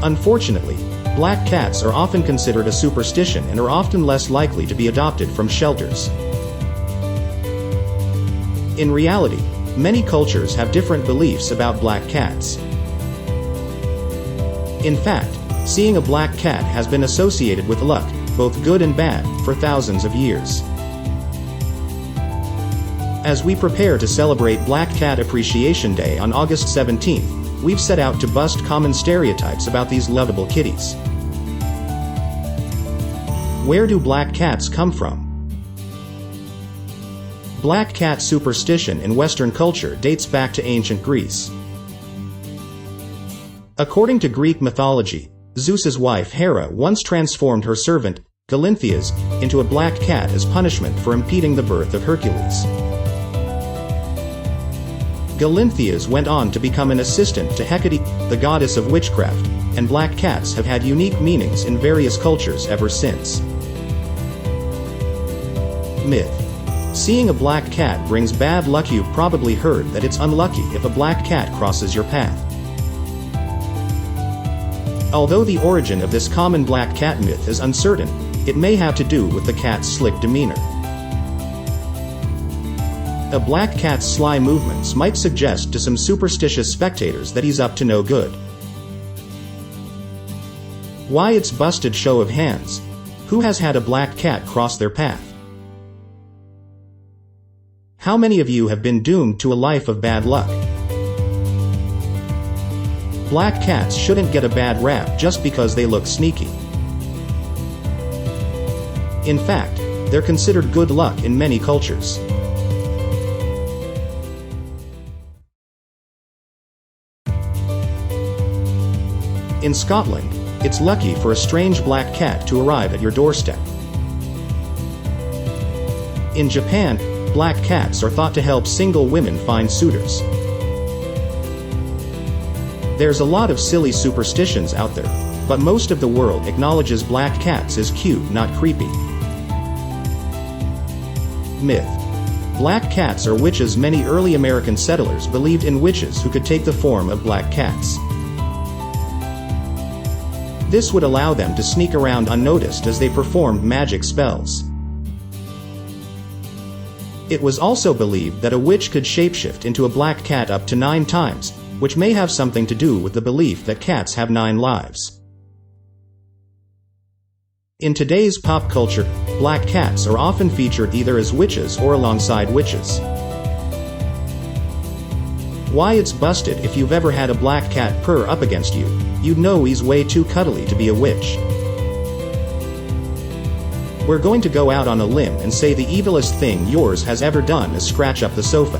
Unfortunately, black cats are often considered a superstition and are often less likely to be adopted from shelters. In reality, many cultures have different beliefs about black cats. In fact, seeing a black cat has been associated with luck, both good and bad, for thousands of years. As we prepare to celebrate Black Cat Appreciation Day on August 17th, we've set out to bust common stereotypes about these lovable kitties. Where do black cats come from? Black cat superstition in Western culture dates back to ancient Greece. According to Greek mythology, Zeus's wife Hera once transformed her servant, Galinthias, into a black cat as punishment for impeding the birth of Hercules. Galinthias went on to become an assistant to Hecate, the goddess of witchcraft, and black cats have had unique meanings in various cultures ever since. Myth. Seeing a black cat brings bad luck. You've probably heard that it's unlucky if a black cat crosses your path. Although the origin of this common black cat myth is uncertain, it may have to do with the cat's slick demeanor. A black cat's sly movements might suggest to some superstitious spectators that he's up to no good. Why it's busted? Show of hands. Who has had a black cat cross their path? How many of you have been doomed to a life of bad luck? Black cats shouldn't get a bad rap just because they look sneaky. In fact, they're considered good luck in many cultures. In Scotland, it's lucky for a strange black cat to arrive at your doorstep. In Japan, black cats are thought to help single women find suitors. There's a lot of silly superstitions out there, but most of the world acknowledges black cats as cute, not creepy. Myth. Black cats are witches. Many early American settlers believed in witches who could take the form of black cats. This would allow them to sneak around unnoticed as they performed magic spells. It was also believed that a witch could shapeshift into a black cat up to 9 times, which may have something to do with the belief that cats have 9 lives. In today's pop culture, black cats are often featured either as witches or alongside witches. Why it's busted? If you've ever had a black cat purr up against you, you'd know he's way too cuddly to be a witch. We're going to go out on a limb and say the evilest thing yours has ever done is scratch up the sofa.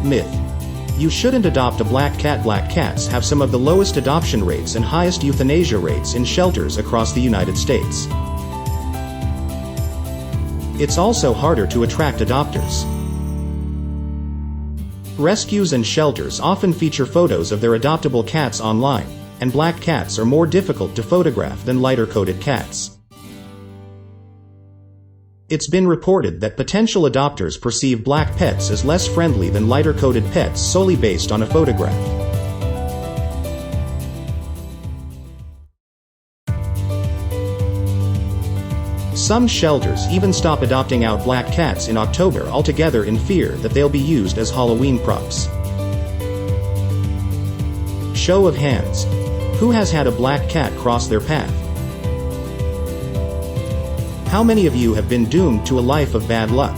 Myth. You shouldn't adopt a black cat. Black cats have some of the lowest adoption rates and highest euthanasia rates in shelters across the United States. It's also harder to attract adopters. Rescues and shelters often feature photos of their adoptable cats online, and black cats are more difficult to photograph than lighter-coated cats. It's been reported that potential adopters perceive black pets as less friendly than lighter-coated pets solely based on a photograph. Some shelters even stop adopting out black cats in October altogether in fear that they'll be used as Halloween props. Show of hands. Who has had a black cat cross their path? How many of you have been doomed to a life of bad luck?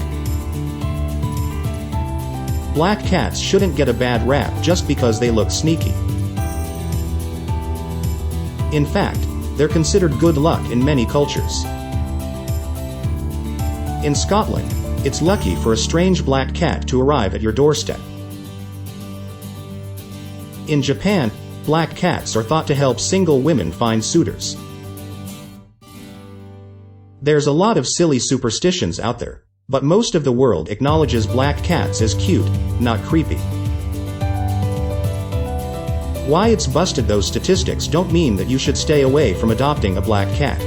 Black cats shouldn't get a bad rap just because they look sneaky. In fact, they're considered good luck in many cultures. In Scotland, it's lucky for a strange black cat to arrive at your doorstep. In Japan, black cats are thought to help single women find suitors. There's a lot of silly superstitions out there, but most of the world acknowledges black cats as cute, not creepy. Why it's busted? Those statistics don't mean that you should stay away from adopting a black cat.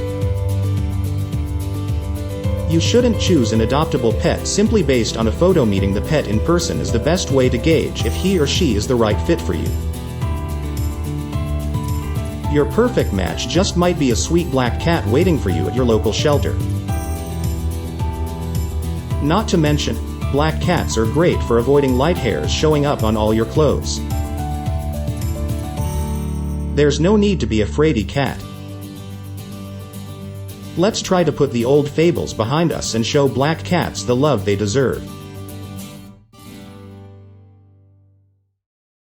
You shouldn't choose an adoptable pet simply based on a photo. Meeting the pet in person is the best way to gauge if he or she is the right fit for you. Your perfect match just might be a sweet black cat waiting for you at your local shelter. Not to mention, black cats are great for avoiding light hairs showing up on all your clothes. There's no need to be a fraidy cat. Let's try to put the old fables behind us and show black cats the love they deserve.